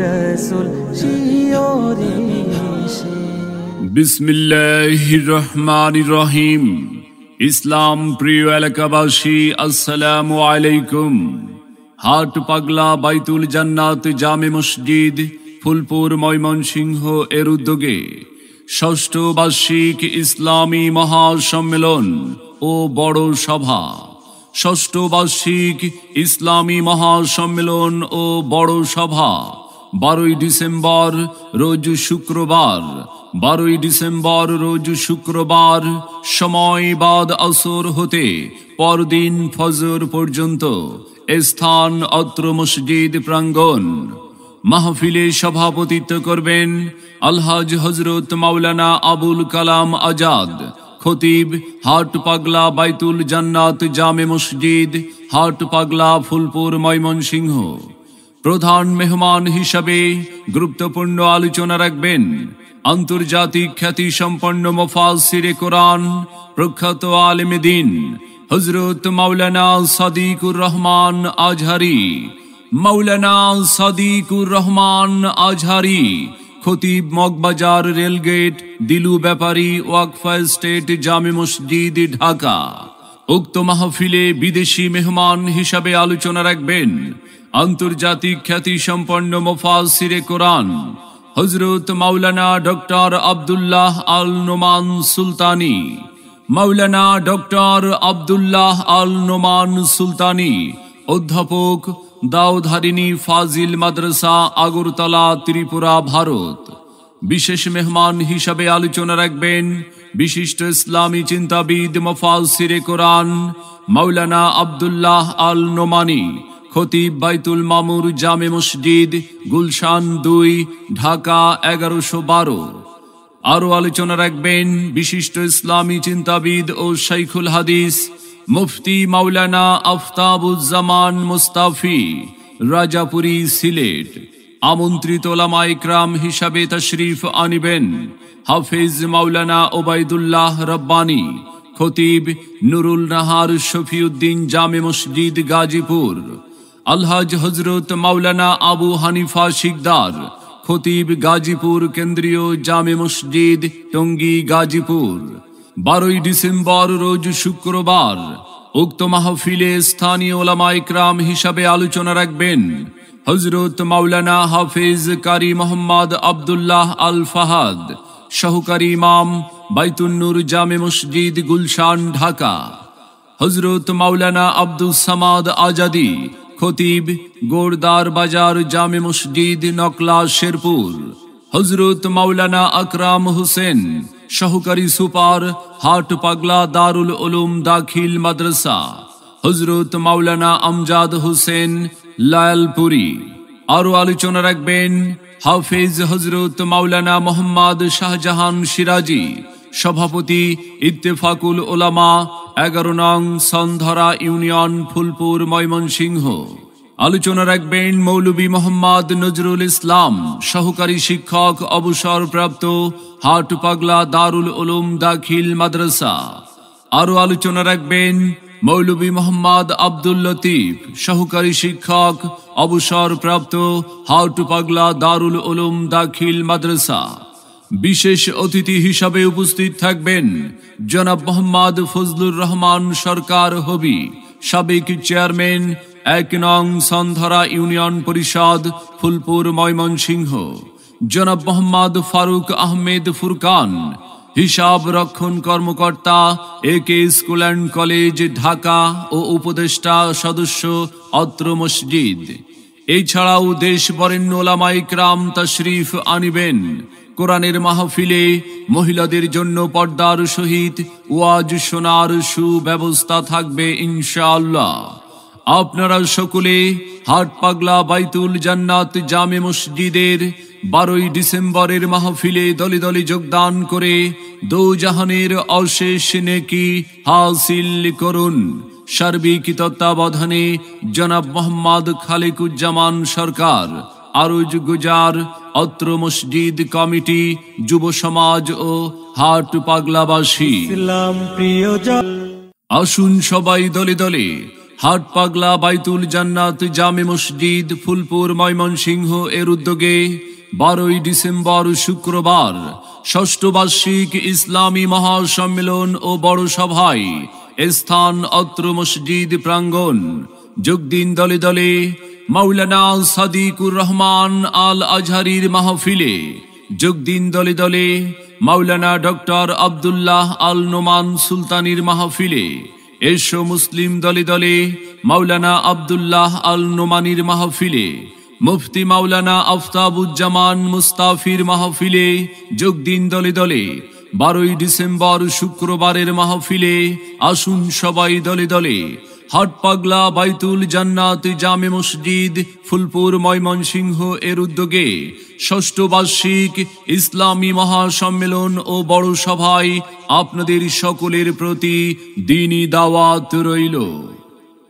রসুল শিওরে বিসমিল্লাহির রহমানির রহিম। ইসলাম প্রিয় এলাকাবাসী, আসসালামু আলাইকুম। হাট পাগলা বাইতুল জান্নাত জামে মসজিদ ফুলপুর ময়মনসিংহ এর উদ্যোগে ষষ্ঠ বার্ষিক ইসলামী মহাসম্মেলন ও বড় সভা। ষষ্ঠ বার্ষিক ইসলামী মহাসম্মেলন ও বড় সভা 12 ডিসেম্বর রোজ শুক্রবার। 12 ডিসেম্বর রোজ শুক্রবার সময় বাদ আসর হতে পরদিন ফজর পর্যন্ত। স্থান অত্র মসজিদ প্রাঙ্গণ। মাহফিলে সভাপতিত্ব করবেন আলহাজ হযরত মাওলানা আবুল কালাম আজাদ, খতিব, হাট পাগলা বাইতুল জান্নাত জামে মসজিদ, হাট পাগলা ফুলপুর ময়মনসিংহ। প্রধান মেহমান হিসাবে গুরুত্বপূর্ণ আলোচনা রাখবেন আন্তর্জাতিক খ্যাতি সম্পন্ন মুফাসসিরে কোরআন, প্রখ্যাত আলেমে দ্বীন হযরত মাওলানা সাদিকুর রহমান আজহারি। মাওলানা সাদিকুর রহমান আজহারি, খতিব, মগবাজার রেলগেট, দিলু ব্যাপারী, ওয়াকফা স্টেট জামে মসজিদ, ঢাকা। উক্ত মাহফিলে বিদেশি মেহমান হিসাবে আলোচনা রাখবেন আন্তর্জাতিক খ্যাতি সম্পন্ন মুফাসসিরে কোরআন হযরত মাওলানা ডক্টর আব্দুল্লাহ আল নোমান সুলতানি। মাওলানা ডক্টর আব্দুল্লাহ আল নোমান সুলতানি, অধ্যাপক, দাউধারিনী ফাজিল মাদ্রাসা, আগরতলা, ত্রিপুরা, ভারত। বিশেষ মেহমান হিসাবে আলোচনা রাখবেন বিশিষ্ট ইসলামী চিন্তাবিদ মুফাসসিরে কোরআন মাওলানা আব্দুল্লাহ আল নোমানি, খতিব, বাইতুল মামুর জামে মসজিদ, গুলশান 2, ঢাকা 1112। আরও আলোচনা রাখবেন বিশিষ্ট ইসলামী চিন্তাবিদ ও শাইখুল হাদিস মুফতি মাওলানা আফতাবুজ্জামান মুস্তাফি, রাজাপুরী, সিলেট। আমন্ত্রিত ওলামা ইকরাম হিসাবে তশরিফ আনিবেন হাফেজ মাওলানা ওবায়দুল্লাহ রব্বানী, খতিব, নুরুল নাহার শফিউদ্দিন জামে মসজিদ, গাজীপুর। আলহাজ হযরত মাওলানা আবু হানিফা শিকদার, খতিব, গাজীপুর কেন্দ্রীয় জামে মসজিদ, টঙ্গী, গাজীপুর। 12 ডিসেম্বর রোজ শুক্রবার উক্ত মাহফিলে স্থানীয় ওলামা ইকরাম হিসাবে আলোচনা রাখবেন হযরত মাওলানা হাফেজ কারি মোহাম্মদ আব্দুল্লাহ আল ফাহাদ, সহকারী ইমাম, বাইতুন নূর জামে মসজিদ, গুলশান, ঢাকা। হযরত মাওলানা আব্দুস সামাদ আজাদি, খতিব, গোরদার বাজার জামে মসজিদ, নকলা, শেরপুর। হযরত মাওলানা আকরাম হোসেন, সহকারী সুপার, হাট পাগলা দারুল উলুম দাখিল মাদ্রাসা। হযরত মাওলানা আমজাদ হোসেন, লালপুরি। আরও আলোচনা রাখবেন হাফেজ হযরত মাওলানা মোহাম্মদ শাহজাহান সিরাজি, সভাপতি ইত্তেফাকুল উলামা, 11 নং সন্ধরা ইউনিয়ন, ফুলপুর, ময়মনসিংহ। আলোচনা রাখবেন মৌলভী মোহাম্মদ নজরুল ইসলাম, সহকারী শিক্ষক, অবসরপ্রাপ্ত, হাট পাগলা দারুল উলুম দাখিল মাদ্রাসা। আরও আলোচনা রাখবেন মৌলভী মোহাম্মদ আব্দুল লতিফ, সহকারী শিক্ষক, অবসরপ্রাপ্ত, হাট পাগলা দারুল উলুম দাখিল মাদ্রাসা। বিশেষ অতিথি হিসাবে উপস্থিত থাকবেন জনাব মোহাম্মদ ফজলুর রহমান সরকার হবি, সাবেক চেয়ারম্যান, 1 নং সন্ধরা ইউনিয়ন পরিষদ, ফুলপুর, ময়মনসিংহ। জনাব মোহাম্মদ ফারুক আহমেদ ফুরকান, হিসাব রক্ষণ কর্মকর্তা, AK school and college, Dhaka ও উপদেষ্টা সদস্য অত্র মসজিদ। এছাড়াও দেশ বরেণ্য ওলামা ইকরাম তশরিফ আনিবেন। কোরআনের মাহফিলে মহিলাদের জন্য পর্দার সহিত ওয়াজ শোনার সুব্যবস্থা থাকবে ইনশাআল্লাহ। আপনারা সকলে হাট পাগলা বাইতুল জান্নাত জামে মসজিদের 12 ডিসেম্বরের মাহফিলে দলে দলে যোগদান করে দোজাহানের অশেষ নেকি হাসিল করুন। সার্বিক তত্ত্বাবধানে জনাব মোহাম্মদ খালেকুজ্জামান সরকার, আরজ গুজার, অত্র মসজিদ কমিটি, যুব সমাজ ও হাট পাগলাবাসী। আসুন সবাই দলে দলে হাট পাগলা বাইতুল জান্নাত জামে মসজিদ ফুলপুর ময়মনসিংহ এর উদ্যোগে 12ই ডিসেম্বর শুক্রবার ষষ্ঠ বার্ষিক ইসলামী মহাসম্মেলন ও বড় সভায় স্থান অত্র মসজিদ প্রাঙ্গণ। যোগ দিন দলে দলে মাওলানা সাদিকুর রহমান আল আজহারির মাহফিলে। যোগ দিন দলে দলে মাওলানা ডক্টর আব্দুল্লাহ আল নোমান সুলতানির মাহফিলে। এসো মুসলিম দলে দলে মাওলানা আব্দুল্লাহ আল নোমানির মাহফিলে। মুফতি মাওলানা আফতাবুজ্জামান মুস্তাফির মাহফিলে যোগ দিন দলে দলে। 12ই ডিসেম্বর শুক্রবারের মাহফিলে আসুন সবাই দলে দলে। হাট পাগলা বাইতুল জান্নাত জামে মসজিদ ফুলপুর ময়মনসিংহ এর উদ্যোগে ষষ্ঠ বার্ষিক ইসলামী মহাসম্মেলন ও বড় সভায় আপনাদের সকলের প্রতি দ্বীনি দাওয়াত রইল।